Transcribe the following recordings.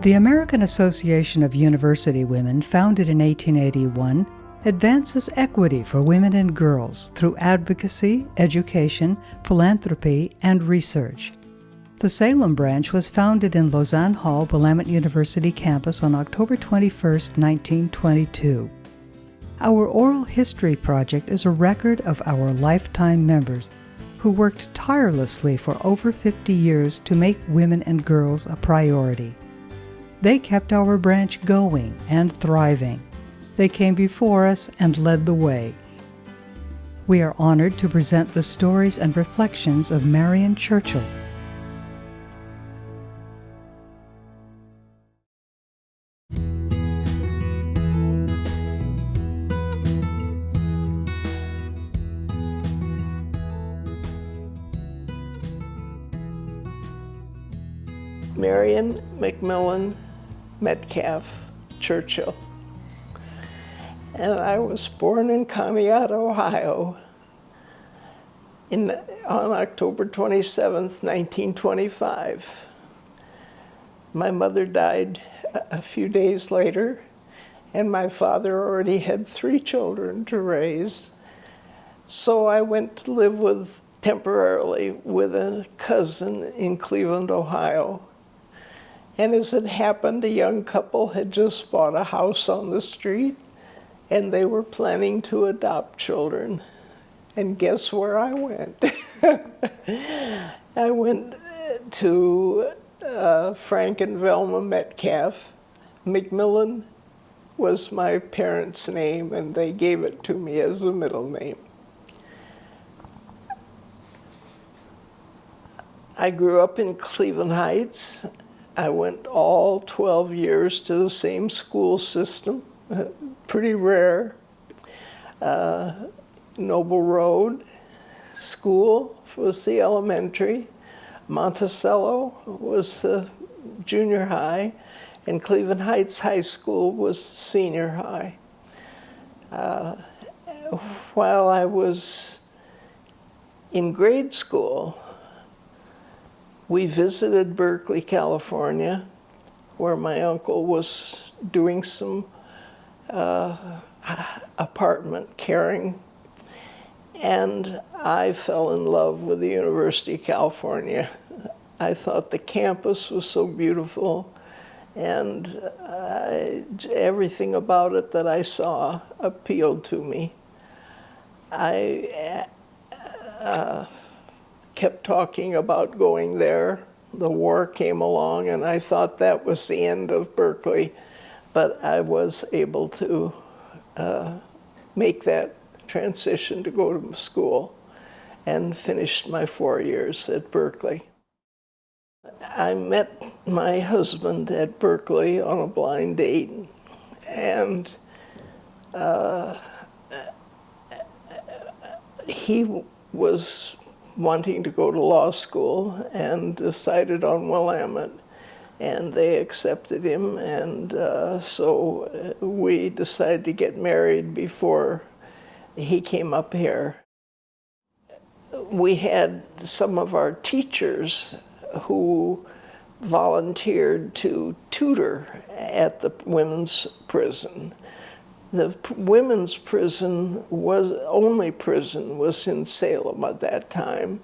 The American Association of University Women, founded in 1881, advances equity for women and girls through advocacy, education, philanthropy, and research. The Salem Branch was founded in Lausanne Hall, Willamette University campus on October 21, 1922. Our oral history project is a record of our lifetime members who worked tirelessly for over 50 years to make women and girls a priority. They kept our branch going and thriving. They came before us and led the way. We are honored to present the stories and reflections of Marion Churchill. Marion McMillan Metcalf Churchill. And I was born in Conneaut, Ohio on October 27th, 1925. My mother died a few days later, and my father already had 3 children to raise. So I went to live temporarily with a cousin in Cleveland, Ohio. And as it happened, a young couple had just bought a house on the street, and they were planning to adopt children. And guess where I went? I went to Frank and Velma Metcalf. McMillan was my parents' name, and they gave it to me as a middle name. I grew up in Cleveland Heights. I went all 12 years to the same school system, pretty rare. Noble Road School was the elementary. Monticello was the junior high, and Cleveland Heights High School was senior high. While I was in grade school, we visited Berkeley, California, where my uncle was doing some apartment caring, and I fell in love with the University of California. I thought the campus was so beautiful, and everything about it that I saw appealed to me. I kept talking about going there. The war came along, and I thought that was the end of Berkeley, but I was able to make that transition to go to school and finished my 4 years at Berkeley. I met my husband at Berkeley on a blind date, and he was wanting to go to law school and decided on Willamette, and they accepted him, and so we decided to get married before he came up here. We had some of our teachers who volunteered to tutor at the women's prison. The women's prison only prison was in Salem at that time,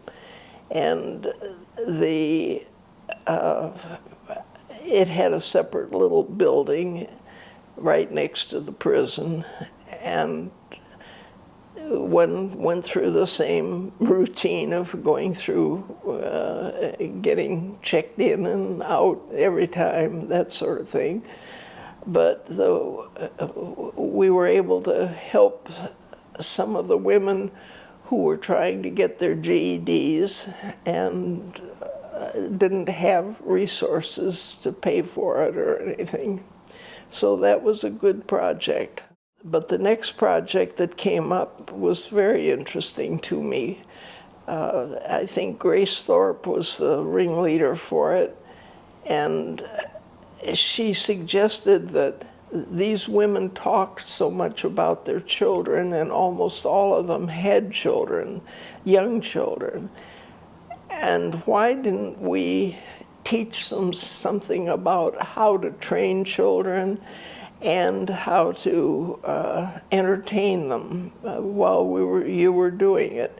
and it had a separate little building right next to the prison, and one went through the same routine of going through, getting checked in and out every time, that sort of thing. But we were able to help some of the women who were trying to get their GEDs and didn't have resources to pay for it or anything. So that was a good project. But the next project that came up was very interesting to me. I think Grace Thorpe was the ringleader for it, and she suggested that these women talked so much about their children, and almost all of them had children, young children. And why didn't we teach them something about how to train children and how to entertain them while you were doing it.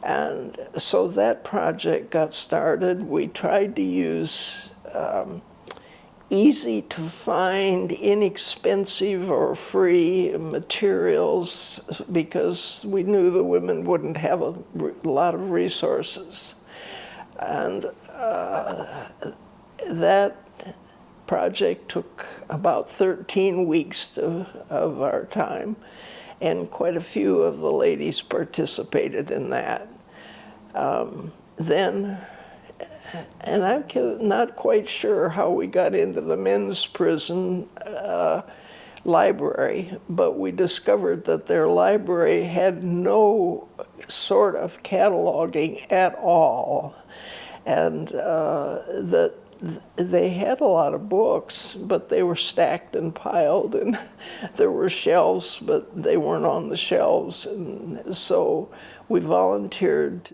And so that project got started. We tried to use easy to find, inexpensive or free materials because we knew the women wouldn't have a lot of resources. And that project took about 13 weeks of our time, and quite a few of the ladies participated in that. And I'm not quite sure how we got into the men's prison library, but we discovered that their library had no sort of cataloging at all, and that they had a lot of books, but they were stacked and piled, and there were shelves, but they weren't on the shelves, and so we volunteered.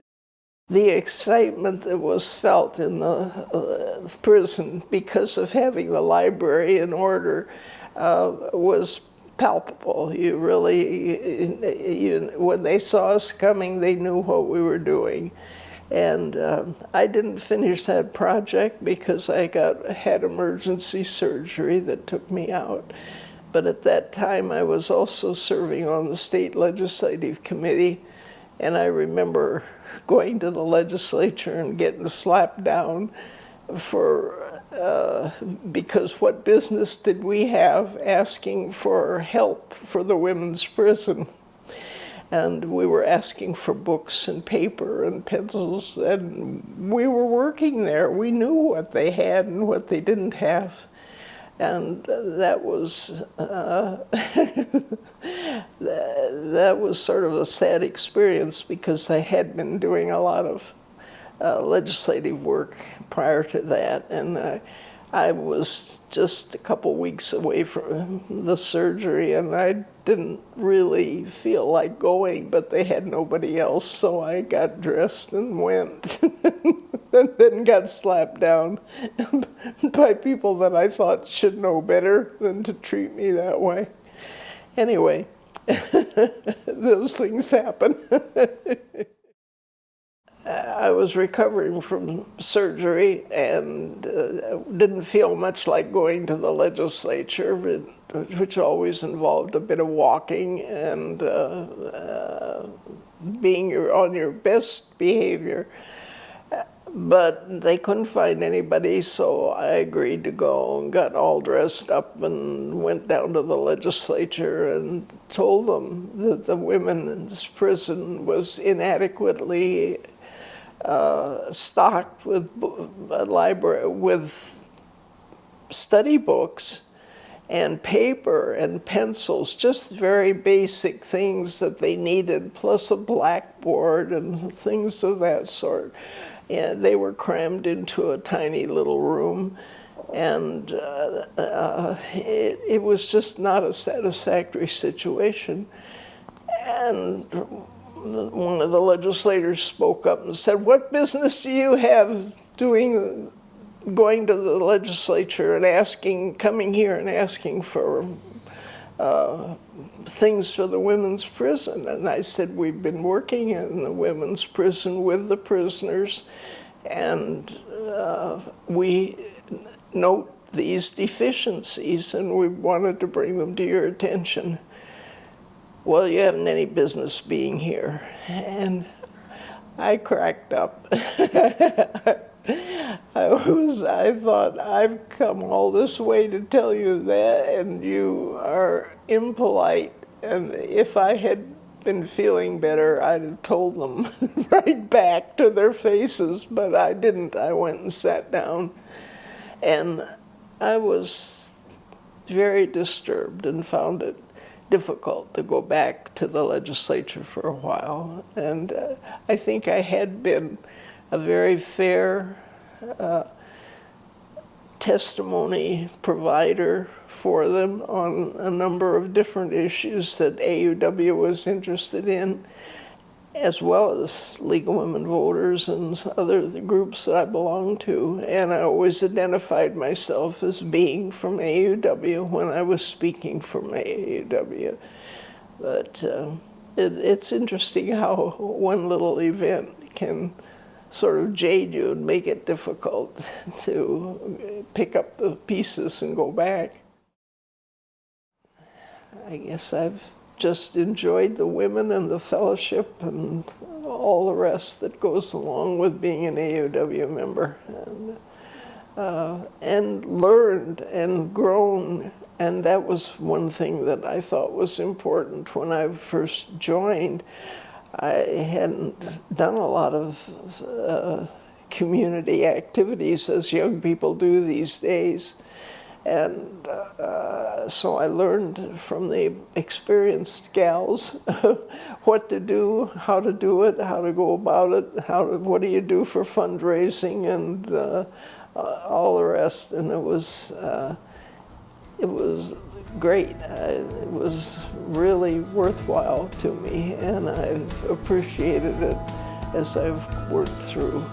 The excitement that was felt in the prison because of having the library in order was palpable. You really, when they saw us coming, they knew what we were doing. And I didn't finish that project because I had emergency surgery that took me out. But at that time, I was also serving on the state legislative committee, and I remember going to the legislature and getting slapped down because what business did we have asking for help for the women's prison? And we were asking for books and paper and pencils, and we were working there. We knew what they had and what they didn't have. And that was that was sort of a sad experience because I had been doing a lot of legislative work prior to that, and I was just a couple weeks away from the surgery, and I didn't really feel like going, but they had nobody else, so I got dressed and went, and then got slapped down by people that I thought should know better than to treat me that way. Anyway, those things happen. I was recovering from surgery and didn't feel much like going to the legislature, which always involved a bit of walking and being on your best behavior. But they couldn't find anybody, so I agreed to go and got all dressed up and went down to the legislature and told them that the women's prison was inadequately stocked with a library, with study books and paper and pencils, just very basic things that they needed, plus a blackboard and things of that sort. And they were crammed into a tiny little room, and it was just not a satisfactory situation. And one of the legislators spoke up and said, "What business do you have going to the legislature and coming here and asking for things for the women's prison?" And I said, "We've been working in the women's prison with the prisoners, and we note these deficiencies, and we wanted to bring them to your attention." "Well, you haven't any business being here." And I cracked up. I thought, I've come all this way to tell you that, and you are impolite. And if I had been feeling better, I'd have told them right back to their faces, but I didn't. I went and sat down. And I was very disturbed and found it difficult to go back to the legislature for a while. And I think I had been a very fair testimony provider for them on a number of different issues that AUW was interested in. as well as League of Women Voters and other groups that I belong to. And I always identified myself as being from AAUW when I was speaking from AAUW. But it's interesting how one little event can sort of jade you and make it difficult to pick up the pieces and go back. I guess I've just enjoyed the women and the fellowship and all the rest that goes along with being an AAUW member, and learned and grown. And that was one thing that I thought was important when I first joined. I hadn't done a lot of community activities as young people do these days. And so I learned from the experienced gals what to do, how to do it, how to go about it, what do you do for fundraising, and all the rest. And it was great. It was really worthwhile to me, and I've appreciated it as I've worked through.